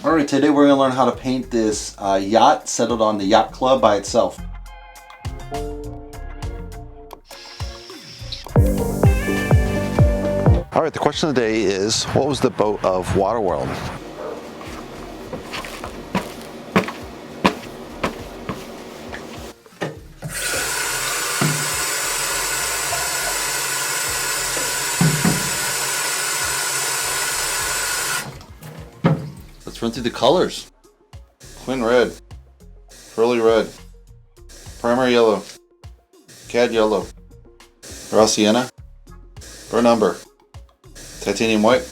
Alright, today we're going to learn how to paint this yacht settled on the yacht club by itself. Alright, the question of the day is, what was the boat of Waterworld? Let's run through the colors. Quinn red, pearly red, primary yellow, cad yellow, raw sienna, burnt umber, titanium white,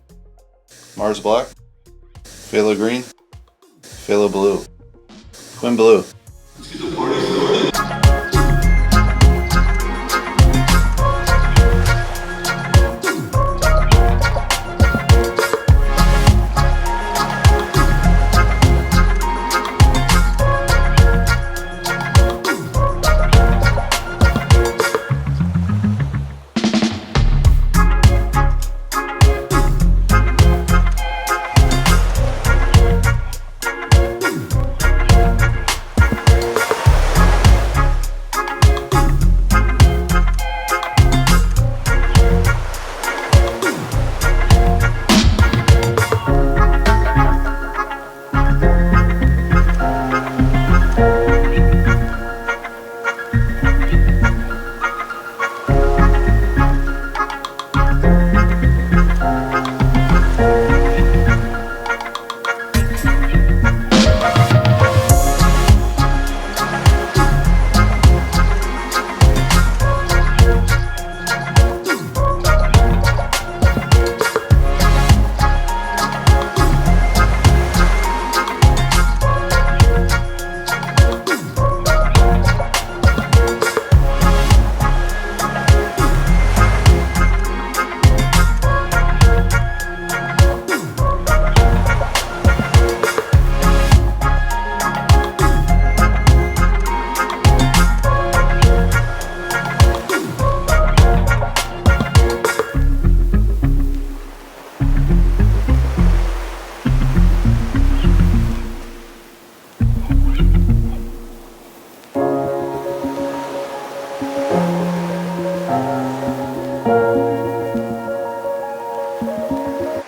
Mars black, phthalo green, phthalo blue, Quinn blue.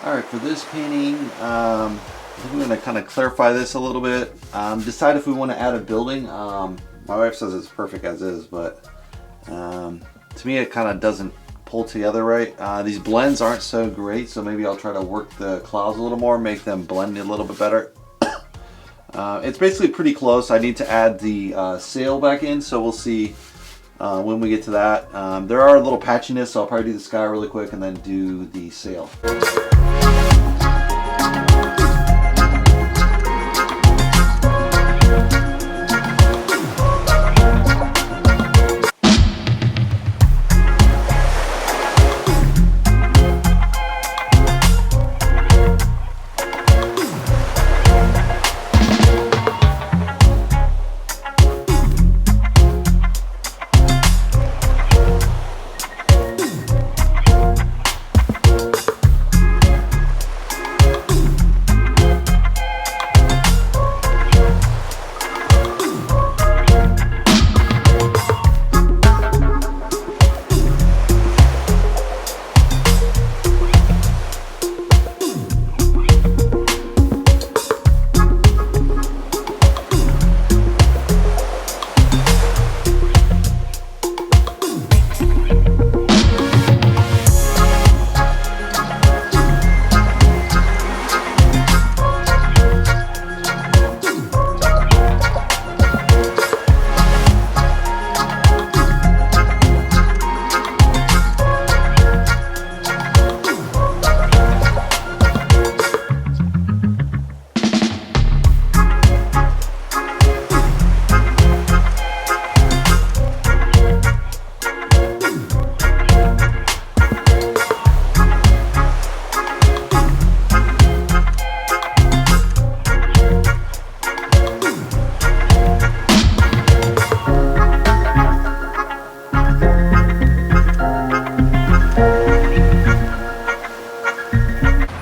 Alright, for this painting, I'm going to kind of clarify this a little bit. Decide if we want to add a building. My wife says it's perfect as is, but to me it kind of doesn't pull together right. These blends aren't so great, so maybe I'll try to work the clouds a little more, make them blend a little bit better. It's basically pretty close. I need to add the sail back in, so we'll see when we get to that. There are a little patchiness, so I'll probably do the sky really quick and then do the sail.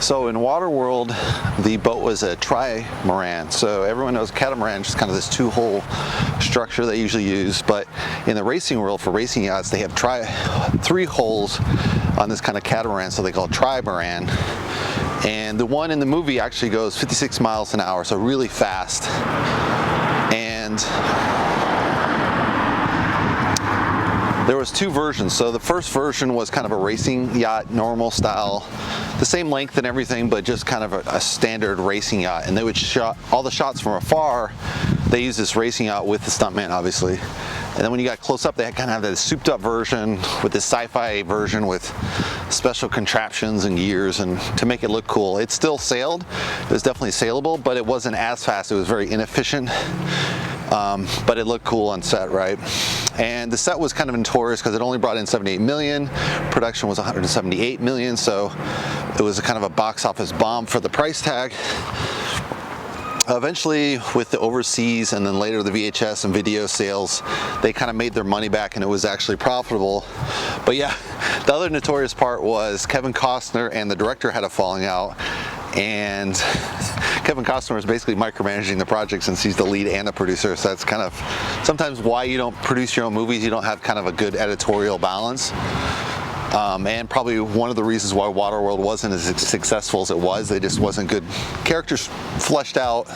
So in Waterworld, Waterworld, the boat was a trimaran. So everyone knows catamaran is just kind of this two-hull structure they usually use. But in the racing world, for racing yachts, they have three hulls on this kind of catamaran, so they call it trimaran. And the one in the movie actually goes 56 miles an hour, so really fast. And there was two versions. So the first version was kind of a racing yacht, normal style, the same length and everything, but just kind of a standard racing yacht. And they would shot all the shots from afar. They used this racing yacht with the stuntman, obviously. And then when you got close up, they kind of have this souped up version with this sci-fi version with special contraptions and gears and to make it look cool. It still sailed. It was definitely sailable, but it wasn't as fast. It was very inefficient. But it looked cool on set, right? And the set was kind of notorious because it only brought in 78 million. Production was 178 million, so it was a kind of a box office bomb for the price tag. Eventually, with the overseas and then later the VHS and video sales, they kind of made their money back and it was actually profitable. But yeah, the other notorious part was Kevin Costner and the director had a falling out, and Kevin Costner was basically micromanaging the project since he's the lead and the producer. So that's kind of sometimes why you don't produce your own movies. You don't have kind of a good editorial balance. And probably one of the reasons why Waterworld wasn't as successful as it was. They just wasn't good characters fleshed out.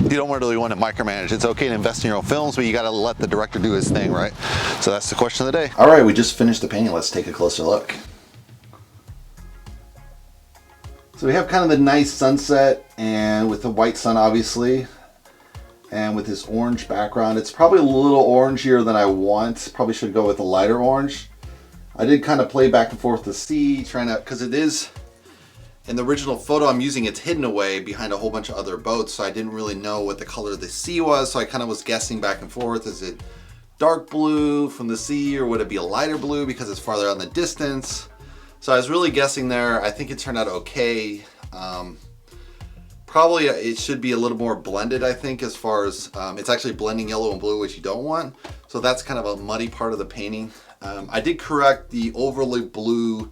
You don't really want to micromanage. It's okay to invest in your own films, but you got to let the director do his thing, right? So that's the question of the day. All right, we just finished the painting. Let's take a closer look. So we have kind of the nice sunset, and with the white sun, obviously, and with this orange background. It's probably a little orangier than I want. Probably should go with a lighter orange. I did kind of play back and forth the sea, trying to, because it is, in the original photo I'm using, it's hidden away behind a whole bunch of other boats, so I didn't really know what the color of the sea was, so I kind of was guessing back and forth. Is it dark blue from the sea, or would it be a lighter blue because it's farther out in the distance? So I was really guessing there. I think it turned out okay. Probably it should be a little more blended, I think, as far as, it's actually blending yellow and blue, which you don't want. So that's kind of a muddy part of the painting. I did correct the overly blue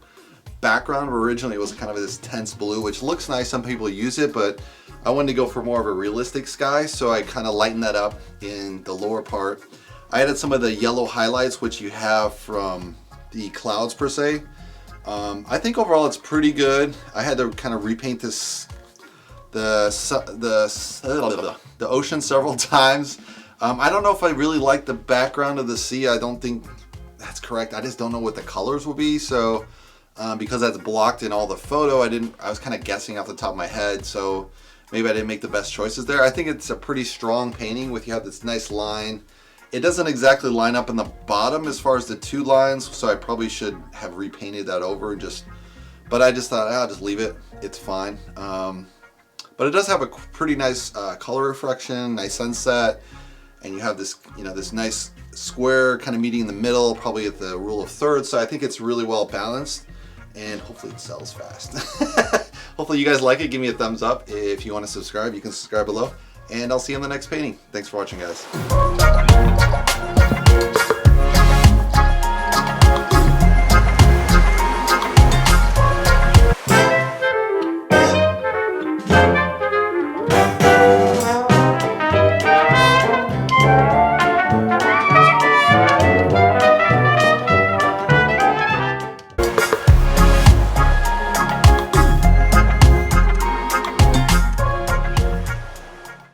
background. Originally it was kind of this tense blue, which looks nice. Some people use it, but I wanted to go for more of a realistic sky. So I kind of lightened that up in the lower part. I added some of the yellow highlights, which you have from the clouds per se. I think overall it's pretty good. I had to kind of repaint this, the ocean several times. I don't know if I really like the background of the sea. I don't think that's correct. I just don't know what the colors will be. So because that's blocked in all the photo, I was kind of guessing off the top of my head. So maybe I didn't make the best choices there. I think it's a pretty strong painting with, you have this nice line. It doesn't exactly line up in the bottom as far as the two lines, so I probably should have repainted that over and but I just thought, I'll just leave it. It's fine. But it does have a pretty nice color reflection, nice sunset, and you have this, this nice square kind of meeting in the middle, probably at the rule of thirds. So I think it's really well balanced, and hopefully it sells fast. Hopefully you guys like it. Give me a thumbs up. If you want to subscribe, you can subscribe below, and I'll see you in the next painting. Thanks for watching, guys.